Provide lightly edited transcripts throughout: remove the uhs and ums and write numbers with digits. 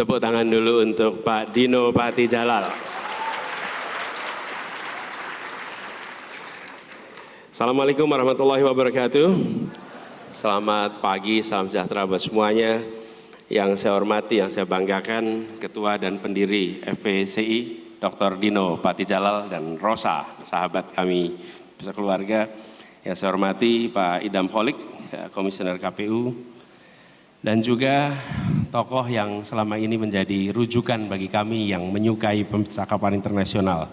Tepuk tangan dulu untuk Pak Dino Patijalal. Assalamualaikum warahmatullahi wabarakatuh. Selamat pagi, salam sejahtera buat semuanya. Yang saya hormati, yang saya banggakan, Ketua dan Pendiri FPCI, Dr. Dino Patijalal dan Rosa, sahabat kami sekeluarga. Yang saya hormati Pak Idam Holik, Komisioner KPU, dan juga tokoh yang selama ini menjadi rujukan bagi kami yang menyukai percakapan internasional,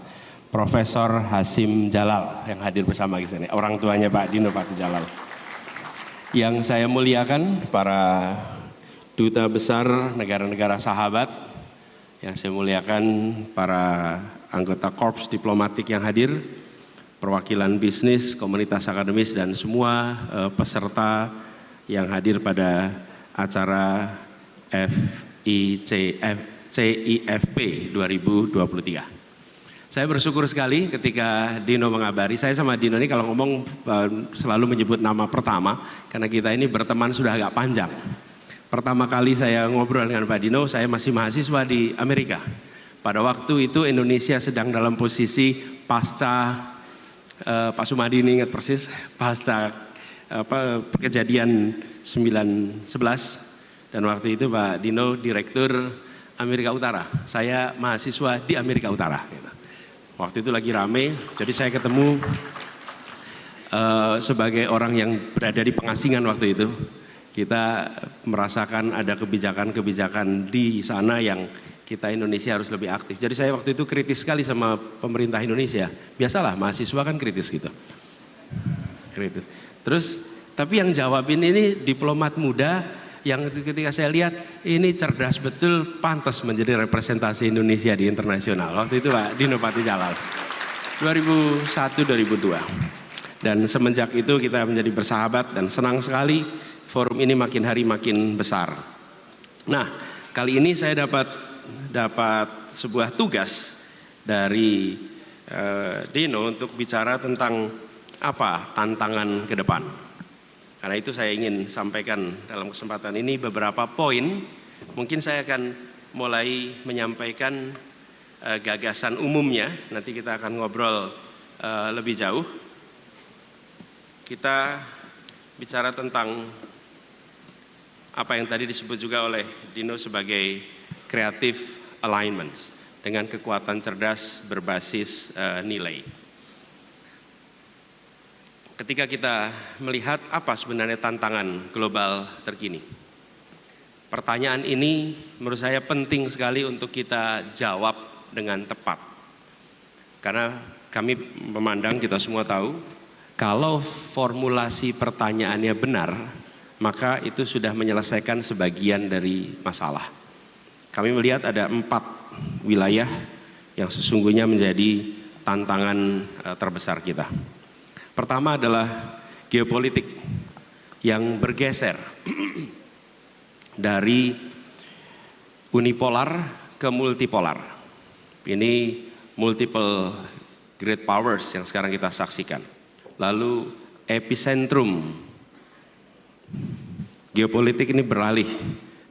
Profesor Hasim Jalal yang hadir bersama di sini, orang tuanya Pak Dino Patijalal. Yang saya muliakan para duta besar negara-negara sahabat, yang saya muliakan para anggota korps diplomatik yang hadir, perwakilan bisnis, komunitas akademis, dan semua peserta yang hadir pada acara CIFP 2023. Saya bersyukur sekali ketika Dino mengabari. Saya sama Dino ini kalau ngomong selalu menyebut nama pertama, karena kita ini berteman sudah agak panjang. Pertama kali saya ngobrol dengan Pak Dino, saya masih mahasiswa di Amerika. Pada waktu itu Indonesia sedang dalam posisi pasca, Pak Sumadi ini ingat persis, pasca kejadian 9/11, dan waktu itu Pak Dino Direktur Amerika Utara, saya mahasiswa di Amerika Utara. Waktu itu lagi rame, jadi saya ketemu sebagai orang yang berada di pengasingan waktu itu. Kita merasakan ada kebijakan-kebijakan di sana yang kita Indonesia harus lebih aktif. Jadi saya waktu itu kritis sekali sama pemerintah Indonesia. Biasalah mahasiswa kan kritis gitu. Kritis. Terus tapi yang jawabin ini diplomat muda yang ketika saya lihat ini cerdas betul, pantas menjadi representasi Indonesia di internasional. Waktu itu Pak Dino Patijalal 2001-2002. Dan semenjak itu kita menjadi bersahabat dan senang sekali forum ini makin hari makin besar. Nah, kali ini saya dapat sebuah tugas dari Dino untuk bicara tentang apa tantangan ke depan. Karena itu saya ingin sampaikan dalam kesempatan ini beberapa poin. Mungkin saya akan mulai menyampaikan gagasan umumnya. Nanti kita akan ngobrol lebih jauh. Kita bicara tentang apa yang tadi disebut juga oleh Dino sebagai creative alignments dengan kekuatan cerdas berbasis nilai. Ketika kita melihat apa sebenarnya tantangan global terkini, pertanyaan ini menurut saya penting sekali untuk kita jawab dengan tepat. Karena kami memandang, kita semua tahu, kalau formulasi pertanyaannya benar, maka itu sudah menyelesaikan sebagian dari masalah. Kami melihat ada 4 wilayah yang sesungguhnya menjadi tantangan terbesar kita. Pertama adalah geopolitik yang bergeser dari unipolar ke multipolar. Ini multiple great powers yang sekarang kita saksikan. Lalu epicentrum geopolitik ini beralih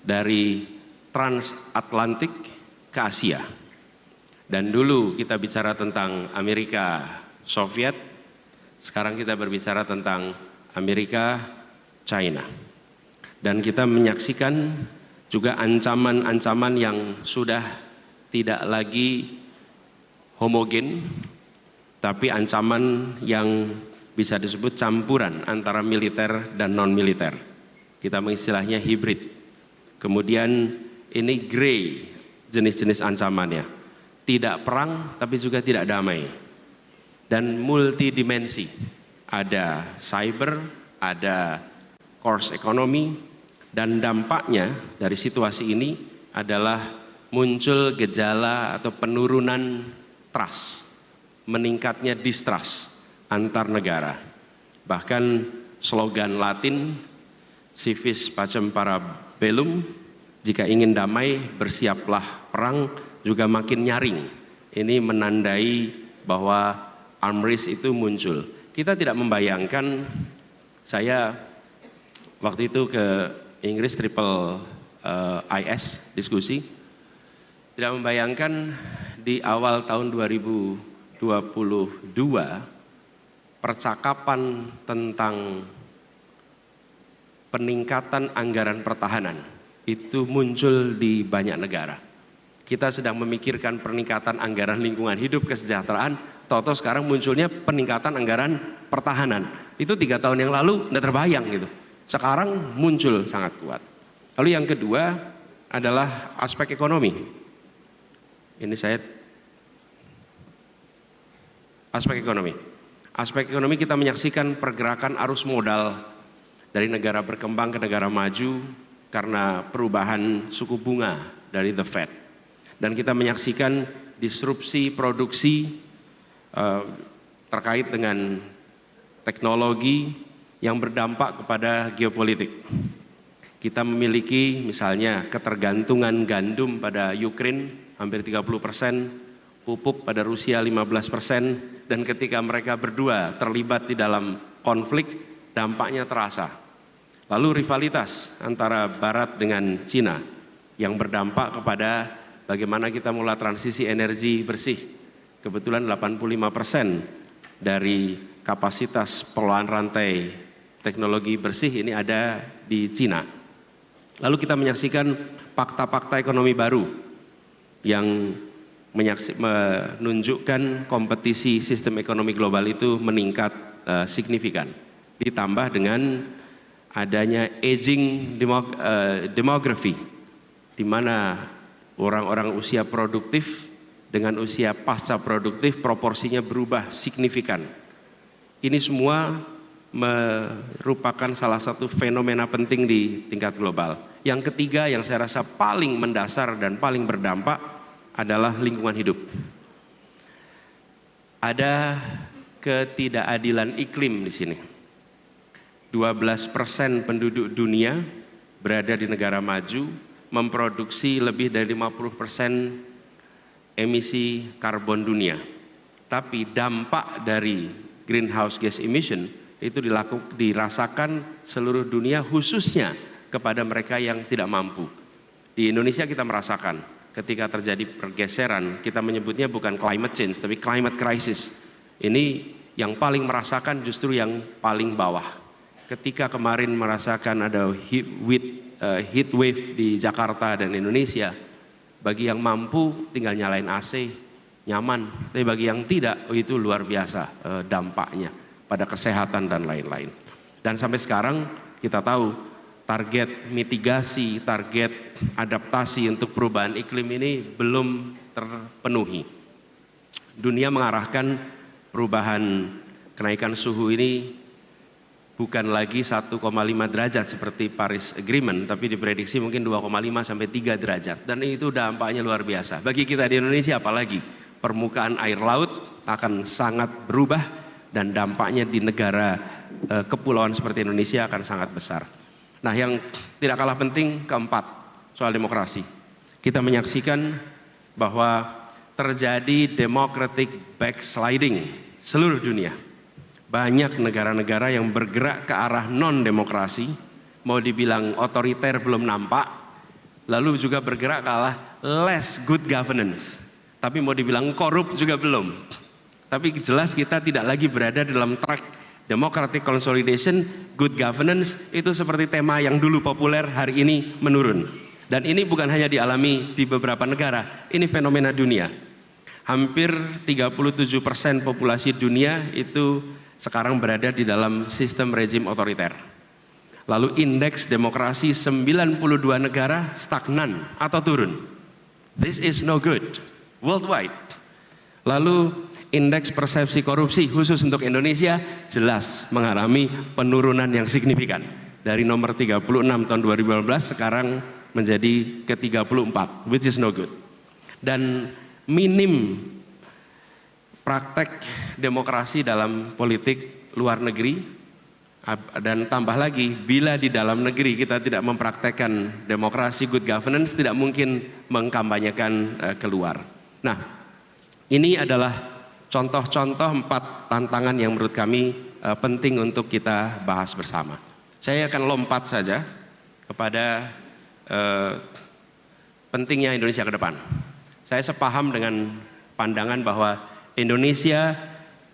dari transatlantik ke Asia. Dan dulu kita bicara tentang Amerika Soviet, sekarang kita berbicara tentang Amerika, China. Dan kita menyaksikan juga ancaman-ancaman yang sudah tidak lagi homogen, tapi ancaman yang bisa disebut campuran antara militer dan non-militer. Kita mengistilahnya hibrid. Kemudian ini grey jenis-jenis ancamannya. Tidak perang tapi juga tidak damai. Dan multidimensi, ada cyber, ada course ekonomi, dan dampaknya dari situasi ini adalah muncul gejala atau penurunan trust, meningkatnya distrust antar negara. Bahkan slogan Latin, civis pacem para bellum, jika ingin damai bersiaplah perang, juga makin nyaring. Ini menandai bahwa arms race itu muncul. Kita tidak membayangkan, saya waktu itu ke Inggris triple IS diskusi, Tidak membayangkan di awal tahun 2022 percakapan tentang peningkatan anggaran pertahanan itu muncul di banyak negara. Kita sedang memikirkan peningkatan anggaran lingkungan hidup, kesejahteraan, toto sekarang munculnya peningkatan anggaran pertahanan. Itu 3 tahun yang lalu tidak terbayang gitu. Sekarang muncul sangat kuat. Lalu yang kedua adalah aspek ekonomi. Ini aspek ekonomi. Aspek ekonomi kita menyaksikan pergerakan arus modal dari negara berkembang ke negara maju karena perubahan suku bunga dari The Fed. Dan kita menyaksikan disrupsi produksi terkait dengan teknologi yang berdampak kepada geopolitik. Kita memiliki misalnya ketergantungan gandum pada Ukraina hampir 30%, pupuk pada Rusia 15%, dan ketika mereka berdua terlibat di dalam konflik, dampaknya terasa. Lalu rivalitas antara Barat dengan Cina yang berdampak kepada bagaimana kita mulai transisi energi bersih. Kebetulan 85% dari kapasitas pengelolaan rantai teknologi bersih ini ada di Cina. Lalu kita menyaksikan fakta-fakta ekonomi baru yang menunjukkan kompetisi sistem ekonomi global itu meningkat signifikan. Ditambah dengan adanya aging demografi, di mana orang-orang usia produktif dengan usia pasca produktif proporsinya berubah signifikan. Ini semua merupakan salah satu fenomena penting di tingkat global. Yang ketiga yang saya rasa paling mendasar dan paling berdampak adalah lingkungan hidup. Ada ketidakadilan iklim di sini. 12% penduduk dunia berada di negara maju, memproduksi lebih dari 50% emisi karbon dunia. Tapi dampak dari greenhouse gas emission itu dirasakan seluruh dunia, khususnya kepada mereka yang tidak mampu. Di Indonesia kita merasakan ketika terjadi pergeseran, kita menyebutnya bukan climate change tapi climate crisis. Ini yang paling merasakan justru yang paling bawah. Ketika kemarin merasakan ada heat wave di Jakarta dan Indonesia, bagi yang mampu tinggal nyalain AC, nyaman. Tapi bagi yang tidak, itu luar biasa dampaknya pada kesehatan dan lain-lain. Dan sampai sekarang kita tahu target mitigasi, target adaptasi untuk perubahan iklim ini belum terpenuhi. Dunia mengarahkan perubahan kenaikan suhu ini bukan lagi 1,5 derajat seperti Paris Agreement, tapi diprediksi mungkin 2,5 sampai 3 derajat. Dan itu dampaknya luar biasa. Bagi kita di Indonesia apalagi, permukaan air laut akan sangat berubah dan dampaknya di negara kepulauan seperti Indonesia akan sangat besar. Nah, yang tidak kalah penting keempat, soal demokrasi. Kita menyaksikan bahwa terjadi democratic backsliding seluruh dunia. Banyak negara-negara yang bergerak ke arah non-demokrasi, mau dibilang otoriter belum nampak, lalu juga bergerak ke arah less good governance, tapi mau dibilang korup juga belum. Tapi jelas kita tidak lagi berada dalam track democratic consolidation, good governance, itu seperti tema yang dulu populer, hari ini menurun. Dan ini bukan hanya dialami di beberapa negara, ini fenomena dunia. Hampir 37% populasi dunia itu sekarang berada di dalam sistem rezim otoriter. Lalu indeks demokrasi 92 negara stagnan atau turun. This is no good, worldwide. Lalu indeks persepsi korupsi khusus untuk Indonesia jelas mengalami penurunan yang signifikan. Dari nomor 36 tahun 2015 sekarang menjadi ke 34, which is no good. Dan minim praktek demokrasi dalam politik luar negeri, dan tambah lagi bila di dalam negeri kita tidak mempraktekkan demokrasi good governance, tidak mungkin mengkampanyekan keluar. Nah, ini adalah contoh-contoh 4 tantangan yang menurut kami penting untuk kita bahas bersama. Saya akan lompat saja kepada pentingnya Indonesia ke depan. Saya sepaham dengan pandangan bahwa Indonesia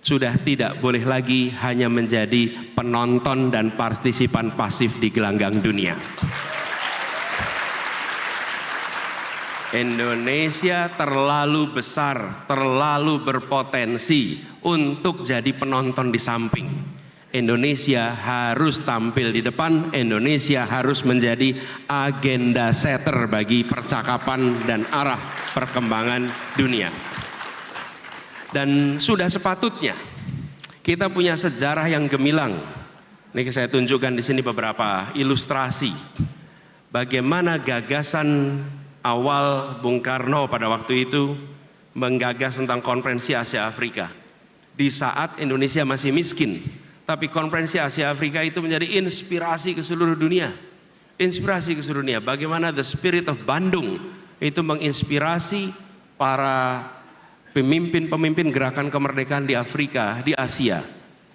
sudah tidak boleh lagi hanya menjadi penonton dan partisipan pasif di gelanggang dunia. Indonesia terlalu besar, terlalu berpotensi untuk jadi penonton di samping. Indonesia harus tampil di depan, Indonesia harus menjadi agenda setter bagi percakapan dan arah perkembangan dunia. Dan sudah sepatutnya kita punya sejarah yang gemilang. Ini saya tunjukkan di sini beberapa ilustrasi bagaimana gagasan awal Bung Karno pada waktu itu menggagas tentang konferensi Asia Afrika di saat Indonesia masih miskin. Tapi konferensi Asia Afrika itu menjadi inspirasi ke seluruh dunia. Inspirasi ke seluruh dunia. Bagaimana The Spirit of Bandung itu menginspirasi para pemimpin-pemimpin gerakan kemerdekaan di Afrika, di Asia.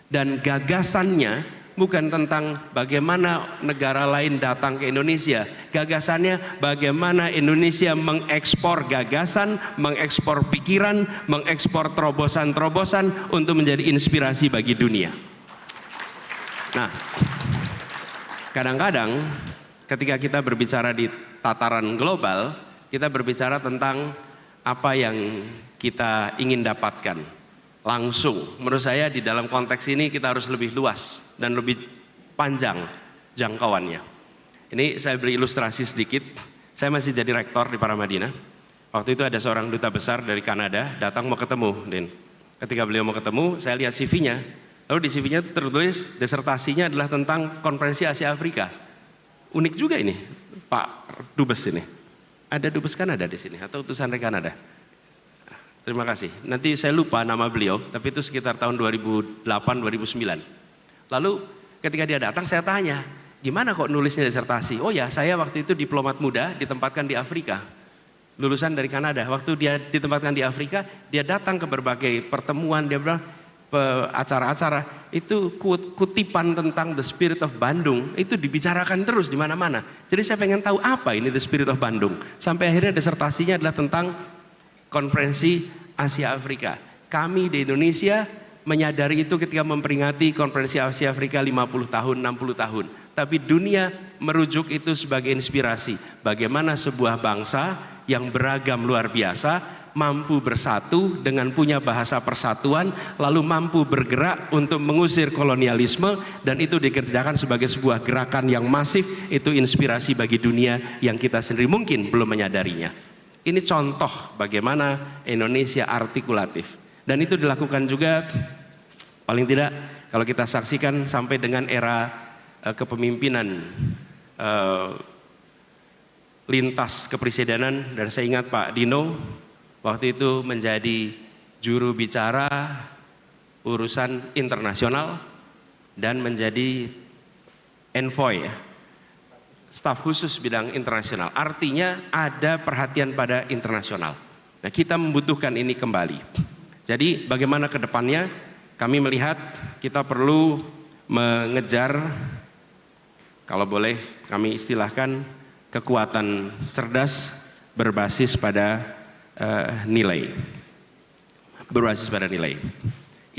Dan gagasannya bukan tentang bagaimana negara lain datang ke Indonesia. Gagasannya bagaimana Indonesia mengekspor gagasan, mengekspor pikiran, mengekspor terobosan-terobosan untuk menjadi inspirasi bagi dunia. Nah, kadang-kadang ketika kita berbicara di tataran global, kita berbicara tentang apa yang kita ingin dapatkan langsung. Menurut saya di dalam konteks ini kita harus lebih luas dan lebih panjang jangkauannya. Ini saya beri ilustrasi sedikit. Saya masih jadi rektor di Paramadina. Waktu itu ada seorang duta besar dari Kanada datang mau ketemu, Din. Ketika beliau mau ketemu, saya lihat CV-nya. Lalu di CV-nya tertulis disertasinya adalah tentang konferensi Asia Afrika. Unik juga ini, Pak Dubes ini. Ada Dubes Kanada di sini atau utusan dari Kanada? Terima kasih. Nanti saya lupa nama beliau, tapi itu sekitar tahun 2008-2009. Lalu ketika dia datang saya tanya, gimana kok nulisnya disertasi? Oh ya, saya waktu itu diplomat muda ditempatkan di Afrika. Lulusan dari Kanada. Waktu dia ditempatkan di Afrika, dia datang ke berbagai pertemuan, dia bilang, acara-acara itu kutipan tentang The Spirit of Bandung itu dibicarakan terus di mana-mana. Jadi saya pengen tahu apa ini The Spirit of Bandung. Sampai akhirnya disertasinya adalah tentang konferensi Asia Afrika. Kami di Indonesia menyadari itu ketika memperingati konferensi Asia Afrika 50 tahun, 60 tahun. Tapi dunia merujuk itu sebagai inspirasi. Bagaimana sebuah bangsa yang beragam luar biasa mampu bersatu dengan punya bahasa persatuan, lalu mampu bergerak untuk mengusir kolonialisme, dan itu dikerjakan sebagai sebuah gerakan yang masif. Itu inspirasi bagi dunia yang kita sendiri mungkin belum menyadarinya. Ini contoh bagaimana Indonesia artikulatif, dan itu dilakukan juga paling tidak kalau kita saksikan sampai dengan era kepemimpinan lintas kepresidenan. Dan saya ingat Pak Dino waktu itu menjadi juru bicara urusan internasional dan menjadi envoy, staf khusus bidang internasional. Artinya ada perhatian pada internasional. Nah, kita membutuhkan ini kembali. Jadi bagaimana ke depannya? Kami melihat kita perlu mengejar, kalau boleh kami istilahkan, kekuatan cerdas berbasis pada nilai. Berbasis pada nilai.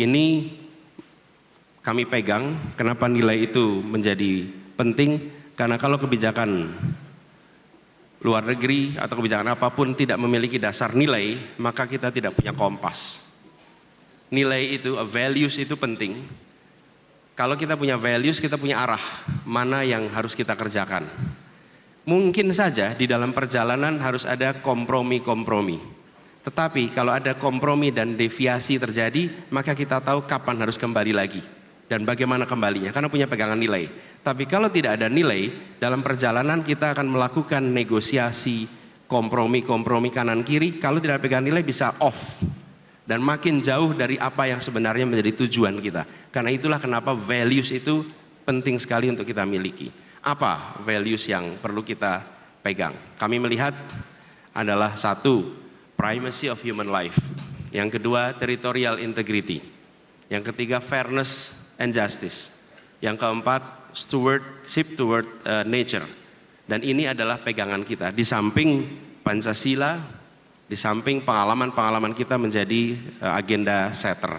Ini kami pegang. Kenapa nilai itu menjadi penting? Karena kalau kebijakan luar negeri atau kebijakan apapun tidak memiliki dasar nilai, maka kita tidak punya kompas. Nilai itu, values itu penting. Kalau kita punya values, kita punya arah mana yang harus kita kerjakan. Mungkin saja di dalam perjalanan harus ada kompromi-kompromi. Tetapi kalau ada kompromi dan deviasi terjadi, maka kita tahu kapan harus kembali lagi dan bagaimana kembalinya, karena punya pegangan nilai. Tapi kalau tidak ada nilai, dalam perjalanan kita akan melakukan negosiasi, kompromi-kompromi kanan kiri. Kalau tidak pegang nilai bisa off dan makin jauh dari apa yang sebenarnya menjadi tujuan kita. Karena itulah kenapa values itu penting sekali untuk kita miliki. Apa values yang perlu kita pegang? Kami melihat adalah satu, primacy of human life. Yang kedua, territorial integrity. Yang ketiga, fairness and justice. Yang keempat, stewardship toward nature. Dan ini adalah pegangan kita. Di samping Pancasila, Di samping pengalaman-pengalaman kita menjadi agenda setter.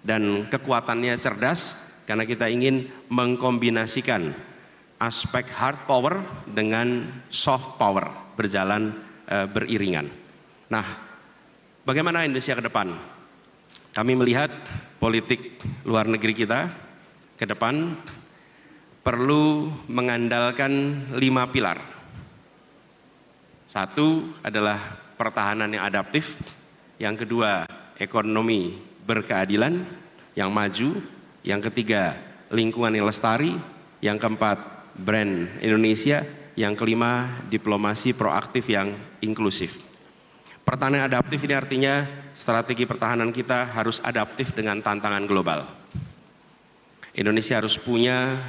Dan kekuatannya cerdas karena kita ingin mengkombinasikan aspek hard power dengan soft power berjalan beriringan. Nah, bagaimana Indonesia ke depan? Kami melihat politik luar negeri kita ke depan perlu mengandalkan 5 pilar. Satu adalah pertahanan yang adaptif, yang kedua ekonomi berkeadilan yang maju, yang ketiga lingkungan yang lestari, yang keempat brand Indonesia, yang kelima diplomasi proaktif yang inklusif. Pertahanan adaptif ini artinya strategi pertahanan kita harus adaptif dengan tantangan global. Indonesia harus punya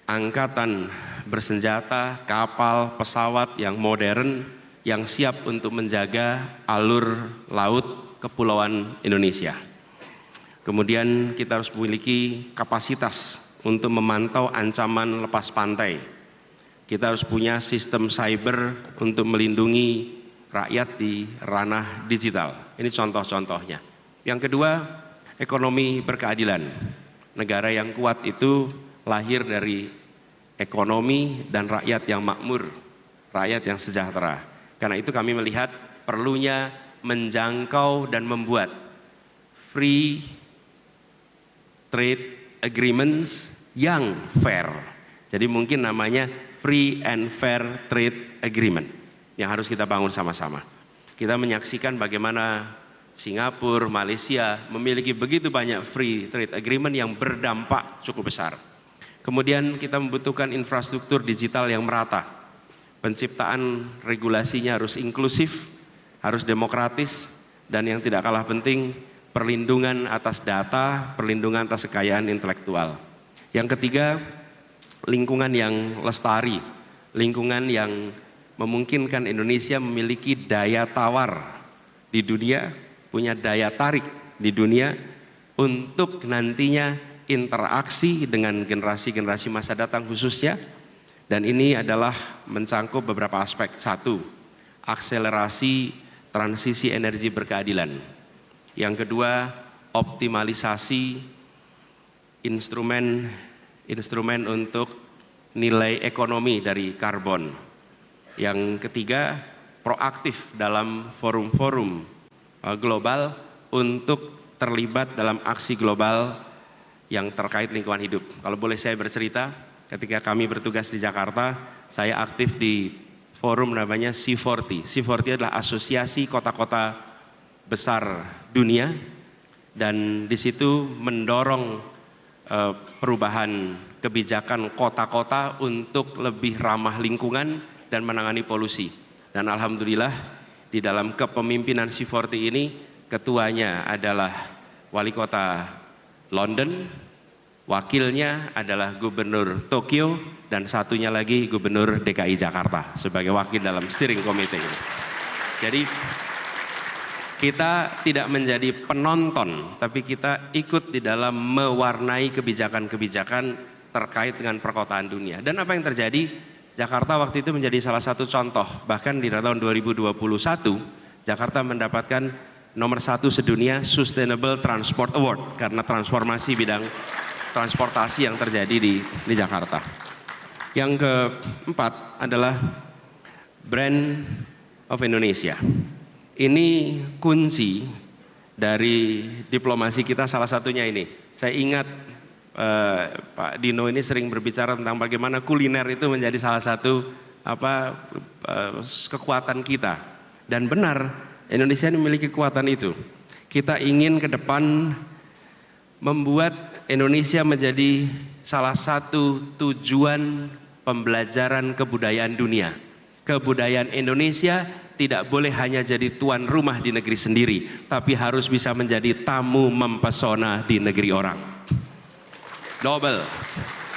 angkatan bersenjata, kapal, pesawat yang modern, yang siap untuk menjaga alur laut kepulauan Indonesia. Kemudian kita harus memiliki kapasitas untuk memantau ancaman lepas pantai. Kita harus punya sistem cyber untuk melindungi rakyat di ranah digital. Ini contoh-contohnya. Yang kedua, ekonomi berkeadilan. Negara yang kuat itu lahir dari ekonomi dan rakyat yang makmur, rakyat yang sejahtera. Karena itu kami melihat perlunya menjangkau dan membuat free trade agreements yang fair. Jadi mungkin namanya free and fair trade agreement yang harus kita bangun sama-sama. Kita menyaksikan bagaimana Singapura, Malaysia memiliki begitu banyak free trade agreement yang berdampak cukup besar. Kemudian kita membutuhkan infrastruktur digital yang merata. Penciptaan regulasinya harus inklusif, harus demokratis, dan yang tidak kalah penting, perlindungan atas data, perlindungan atas kekayaan intelektual. Yang ketiga, lingkungan yang lestari, lingkungan yang memungkinkan Indonesia memiliki daya tawar di dunia, punya daya tarik di dunia untuk nantinya interaksi dengan generasi-generasi masa datang khususnya. Dan ini adalah mencangkup beberapa aspek. Satu, akselerasi transisi energi berkeadilan. Yang kedua, optimalisasi instrumen untuk nilai ekonomi dari karbon. Yang ketiga, proaktif dalam forum-forum global untuk terlibat dalam aksi global yang terkait lingkungan hidup. Kalau boleh saya bercerita, ketika kami bertugas di Jakarta, saya aktif di forum namanya C40. C40 adalah asosiasi kota-kota besar dunia, dan di situ mendorong perubahan kebijakan kota-kota untuk lebih ramah lingkungan dan menangani polusi. Dan alhamdulillah di dalam kepemimpinan C40 ini ketuanya adalah wali kota London, wakilnya adalah gubernur Tokyo, dan satunya lagi gubernur DKI Jakarta sebagai wakil dalam steering committee ini. Jadi kita tidak menjadi penonton, tapi kita ikut di dalam mewarnai kebijakan-kebijakan terkait dengan perkotaan dunia. Dan apa yang terjadi? Jakarta waktu itu menjadi salah satu contoh. Bahkan di tahun 2021, Jakarta mendapatkan nomor 1 sedunia Sustainable Transport Award karena transformasi bidang transportasi yang terjadi di Jakarta. Yang keempat adalah Brand of Indonesia. Ini kunci dari diplomasi kita, salah satunya ini. Saya ingat Pak Dino ini sering berbicara tentang bagaimana kuliner itu menjadi salah satu kekuatan kita. Dan benar, Indonesia ini memiliki kekuatan itu. Kita ingin ke depan membuat Indonesia menjadi salah satu tujuan pembelajaran kebudayaan dunia. Kebudayaan Indonesia tidak boleh hanya jadi tuan rumah di negeri sendiri, tapi harus bisa menjadi tamu mempesona di negeri orang. Double.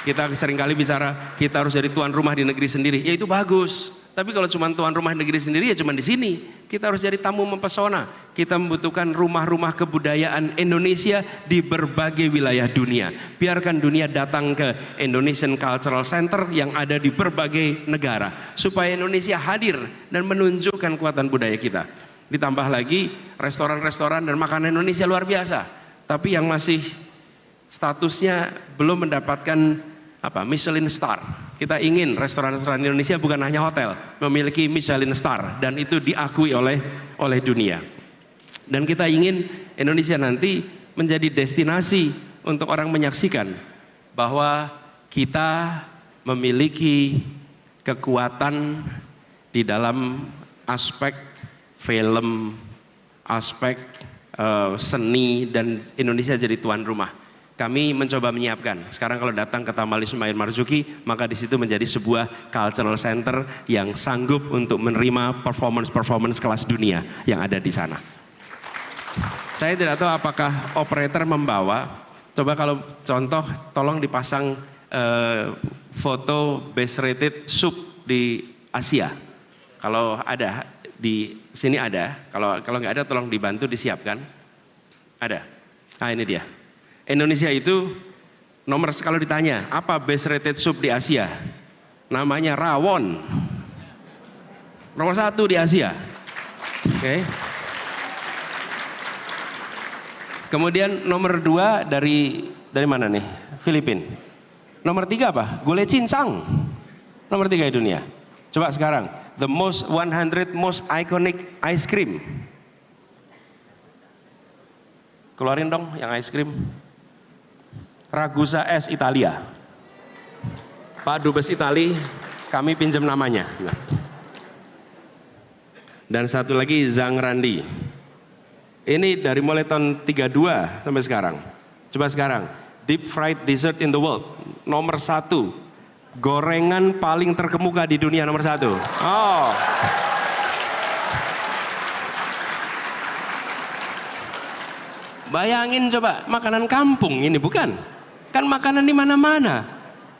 Kita seringkali bicara kita harus jadi tuan rumah di negeri sendiri. Ya itu bagus. Tapi kalau cuma tuan rumah negeri sendiri ya cuma di sini. Kita harus jadi tamu mempesona. Kita membutuhkan rumah-rumah kebudayaan Indonesia di berbagai wilayah dunia. Biarkan dunia datang ke Indonesian Cultural Center yang ada di berbagai negara supaya Indonesia hadir dan menunjukkan kekuatan budaya kita. Ditambah lagi restoran-restoran dan makanan Indonesia luar biasa. Tapi yang masih statusnya belum mendapatkan Michelin Star. Kita ingin restoran-restoran Indonesia bukan hanya hotel, memiliki Michelin Star dan itu diakui oleh dunia. Dan kita ingin Indonesia nanti menjadi destinasi untuk orang menyaksikan bahwa kita memiliki kekuatan di dalam aspek film, aspek seni, dan Indonesia jadi tuan rumah. Kami mencoba menyiapkan. Sekarang kalau datang ke Taman Ismail Marzuki, maka di situ menjadi sebuah cultural center yang sanggup untuk menerima performance kelas dunia yang ada di sana. Saya tidak tahu apakah operator membawa. Coba kalau contoh, tolong dipasang foto best rated sub di Asia. Kalau ada di sini ada. Kalau nggak ada, tolong dibantu disiapkan. Ada. Nah ini dia. Indonesia itu nomor, kalau ditanya apa best rated sub di Asia, namanya rawon, nomor 1 di Asia. Oke. Kemudian nomor 2 dari mana nih? Filipina. Nomor 3 apa? Gulai cincang. Nomor 3 di dunia. Coba sekarang, the 100 most iconic ice cream. Keluarin dong yang ice cream. Ragusa S Italia. Pak Dubes Itali, kami pinjam namanya. Dan satu lagi Zhang Randi. Ini dari mulai tahun 32 sampai sekarang. Coba sekarang, deep fried dessert in the world. Nomor 1. Gorengan paling terkemuka di dunia nomor 1. Oh. Bayangin coba, makanan kampung ini bukan? Kan makanan di mana-mana.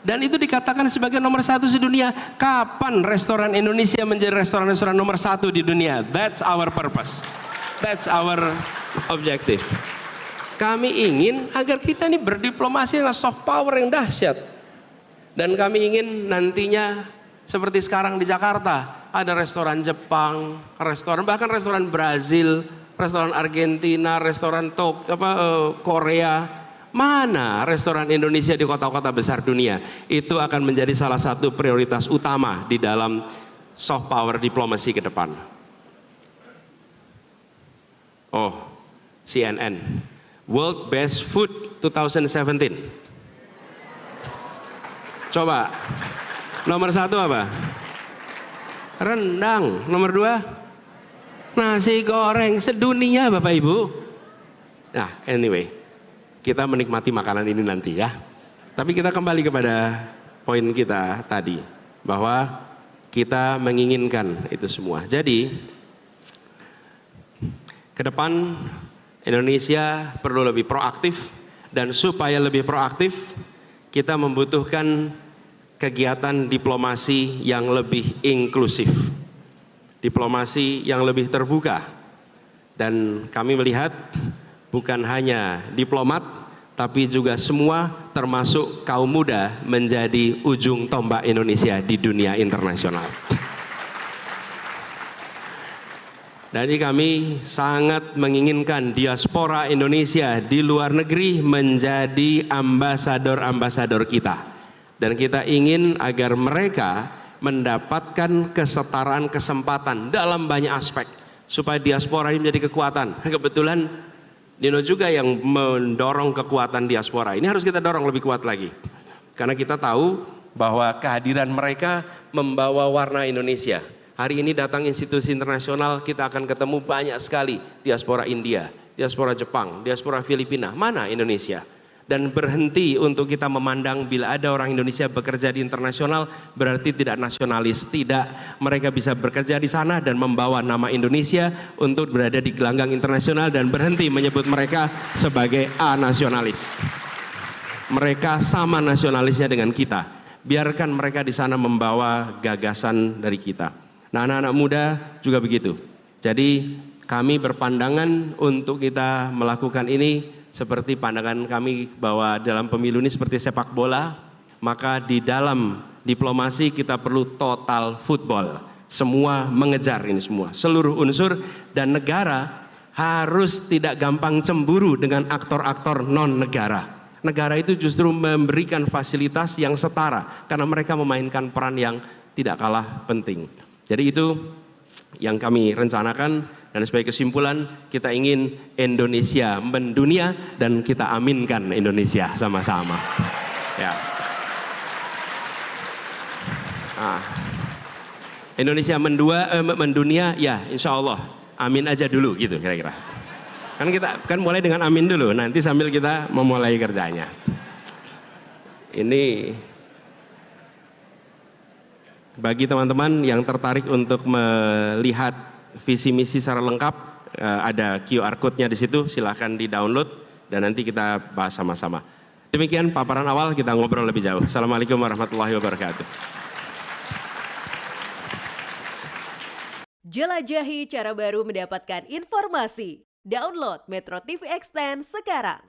Dan itu dikatakan sebagai nomor 1 sedunia. Kapan restoran Indonesia menjadi restoran-restoran nomor 1 di dunia? That's our purpose. That's our objective. Kami ingin agar kita ini berdiplomasi dengan soft power yang dahsyat. Dan kami ingin nantinya seperti sekarang di Jakarta, ada restoran Jepang, bahkan restoran Brazil, restoran Argentina, restoran Korea. Mana restoran Indonesia di kota-kota besar dunia? Itu akan menjadi salah satu prioritas utama di dalam soft power diplomasi ke depan. Oh, CNN, World Best Food 2017. Coba, nomor 1 apa? Rendang. Nomor 2? Nasi goreng sedunia, Bapak Ibu. Nah, anyway, kita menikmati makanan ini nanti ya. Tapi kita kembali kepada poin kita tadi, bahwa kita menginginkan itu semua. Jadi, ke depan Indonesia perlu lebih proaktif, dan supaya lebih proaktif, kita membutuhkan kegiatan diplomasi yang lebih inklusif, diplomasi yang lebih terbuka. Dan kami melihat bukan hanya diplomat, tapi juga semua termasuk kaum muda menjadi ujung tombak Indonesia di dunia internasional. Jadi kami sangat menginginkan diaspora Indonesia di luar negeri menjadi ambasador-ambasador kita. Dan kita ingin agar mereka mendapatkan kesetaraan kesempatan dalam banyak aspek, supaya diaspora ini menjadi kekuatan. Kebetulan Dino juga yang mendorong kekuatan diaspora. Ini harus kita dorong lebih kuat lagi. Karena kita tahu bahwa kehadiran mereka membawa warna Indonesia. Hari ini datang institusi internasional, kita akan ketemu banyak sekali diaspora India, diaspora Jepang, diaspora Filipina. Mana Indonesia? Dan berhenti untuk kita memandang bila ada orang Indonesia bekerja di internasional berarti tidak nasionalis. Tidak, mereka bisa bekerja di sana dan membawa nama Indonesia untuk berada di gelanggang internasional, dan berhenti menyebut mereka sebagai anasionalis. Mereka sama nasionalisnya dengan kita. Biarkan mereka di sana membawa gagasan dari kita. Nah, anak-anak muda juga begitu. Jadi kami berpandangan untuk kita melakukan ini seperti pandangan kami bahwa dalam pemilu ini seperti sepak bola, maka di dalam diplomasi kita perlu total football. semua mengejar ini semua, seluruh unsur, dan negara harus tidak gampang cemburu dengan aktor-aktor non-negara. Negara itu justru memberikan fasilitas yang setara karena mereka memainkan peran yang tidak kalah penting. Jadi itu yang kami rencanakan, dan sebagai kesimpulan kita ingin Indonesia mendunia dan kita aminkan Indonesia sama-sama. Ya. Indonesia mendunia, ya insya Allah, amin aja dulu gitu kira-kira. Kan kita kan mulai dengan amin dulu, nanti sambil kita memulai kerjanya. Ini bagi teman-teman yang tertarik untuk melihat visi misi secara lengkap, ada QR code-nya di situ, silahkan di-download dan nanti kita bahas sama-sama. Demikian paparan awal, kita ngobrol lebih jauh. Assalamualaikum warahmatullahi wabarakatuh. Jelajahi cara baru mendapatkan informasi. Download Metro TV Extend sekarang.